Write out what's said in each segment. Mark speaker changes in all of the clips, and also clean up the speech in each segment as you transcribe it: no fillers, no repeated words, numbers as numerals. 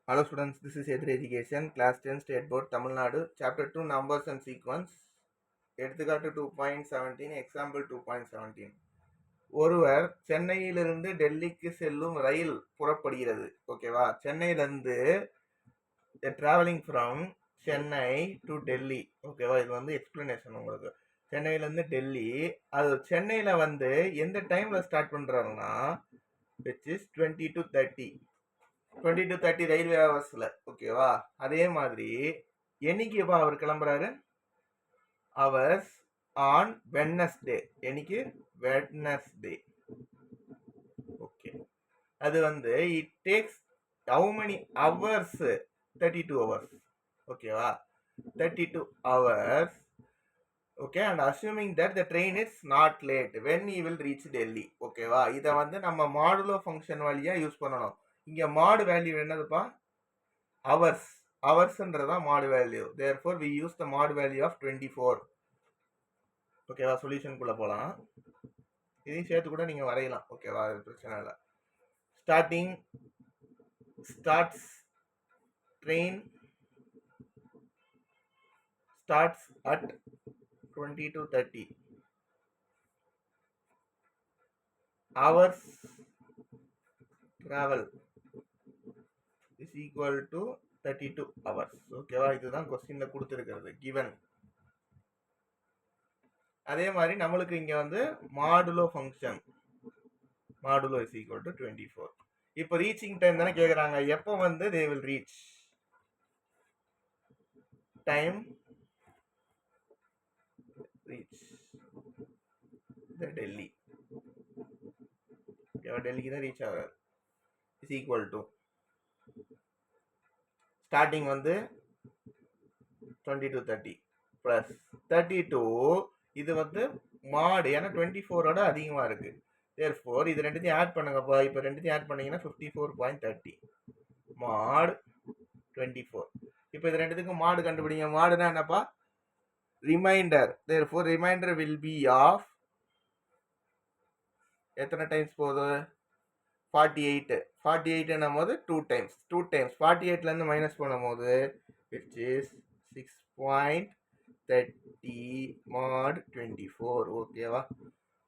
Speaker 1: Hello students, this is Edri Education, Class 10 State Board, Tamil Nadu, Chapter 2 Numbers and Sequence, எடுத்துக்காட்டு 2.17, Example 2.17. ஒருவர் சென்னையிலிருந்து டெல்லிக்கு செல்லும் ரயில் புறப்படுகிறது. ஓகேவா? சென்னையிலிருந்து traveling from Chennai to Delhi. ஓகேவா? இது வந்து எக்ஸ்பிளனேஷன் உங்களுக்கு. சென்னையிலேருந்து டெல்லி, அது சென்னையில் வந்து எந்த டைமில் ஸ்டார்ட் பண்ணுறாங்கன்னா விச் இஸ் 20 to 30 ரயில்வே ஹவர்ஸ்ல. ஓகேவா? அதே மாதிரி என்னைக்கு அவர் கிளம்புறாரு? Hours on Wednesday. என்னைக்கு? வெட்னஸ்டே. ஓகே, அது வந்து it takes how many hours? 32 hours. ஓகேவா? 32 hours. Okay, and assuming that the train is not late when you will reach Delhi. ஓகேவா? இதை வந்து நம்ம மாடுலோ ஃபங்க்ஷன் வழியா யூஸ் பண்ணணும். இங்க மாடு வேல்யூ என்னதுப்பா? ஹவர்ஸ். ஹவர்ஸ்ன்றதான் mode value. Therefore we use the mode value of 24. ஓகேவா? சொல்யூஷனுக்குள்ள போகலாம். இதையும் சேர்த்து கூட நீங்க வரையலாம். ஓகேவா? அது பிரச்சனை இல்லை. Starts train starts at 20 to 30. Hours travel is equal to 32 hours. ஓகேவா? இதுதான் கொஸ்டின்ல கொடுத்துருக்கிறது, given. அதே மாதிரி நம்மளுக்கு இங்க வந்து modulo function, modulo is equal to 24. இப்போ ரீச்சிங் டைம் தானே கேக்குறாங்க. எப்போ வந்து they will reach time reach the Delhi. ஓகேவா? டெல்லிக்கு தான் ரீச் ஆகாது. இஸ் ஈக்குவல் டு ஸ்டார்டிங் வந்து 20 to 30 பிளஸ் 32. இது வந்து மாடு, ஏன்னா 24ஓட அதிகமா இருக்கு. தேர்ஃபோர் இது ரெண்டுத்தையும் ஆட் பண்ணுங்கப்பா. இப்போ ரெண்டுத்தையும் ஆட் பண்ணீங்கன்னா 54.30 மாடு 24. இப்போ இது ரெண்டுத்துக்கும் மாடு கண்டுபிடிங்க. மாடுனா என்னப்பா? Remainder. Therefore remainder will be of எத்தனை டைம்ஸ் போகுது? 48. 48 போது 2 times. 48ல இருந்து மைனஸ் பண்ணும்போது விச் இஸ் 6.30 mod 24. ஓகேவா?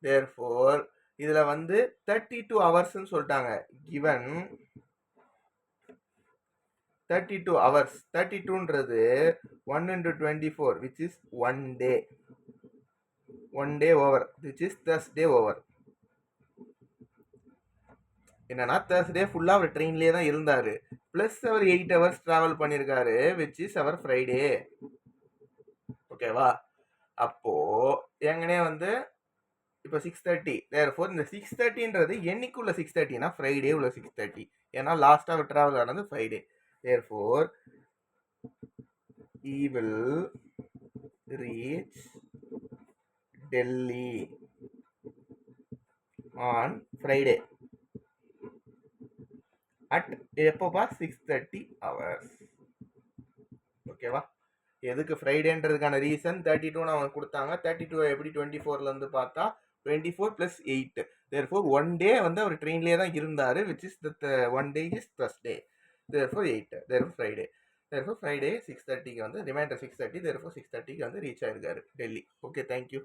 Speaker 1: தேர்ஃபோர் இதுல வந்து 32 ஹவர்ஸ்ன்னு சொல்லிட்டாங்க. given 32 hours. 32ன்றது 1 into 24 which is 1 day. 1 day over which is Thursday over. என்னன்னா Thursday ஃபுல்லா அவர் ட்ரெயின்லயே தான் இருந்தாரு. பிளஸ் அவர் 8 hours டிராவல் பண்ணிருக்காரு which is அவர் ஃப்ரைடே. ஓகேவா? அப்போ எங்கனே வந்து இப்போ 6:30. தேர்ஃபோர் இந்த 6:30ன்றது என்னைக்குள்ள 6:30னா ஃப்ரைடே உள்ள 6:30. ஏன்னா லாஸ்ட் அவர் டிராவல் ஆனது Friday. Therefore he will reach Delhi on Friday at எப்போப்பா? 6:30 hours. ஓகேவா? எதுக்கு ஃப்ரைடேன்றதுக்கான ரீசன் 32 அவங்க கொடுத்தாங்க. 32 எப்படி 24ல இருந்து பார்த்தா 24 plus 8. therefore 1 day வந்து அவர் ட்ரெயின்லயே தான் இருந்தாரு which is the 1 day is Thursday. therefore 8. therefore Friday. therefore Friday 6:30க்கு வந்து ரிமைண்டர் 6:30. therefore 6:30க்கு வந்து ரீச் ஆயிருக்காரு டெல்லி. Okay, thank you.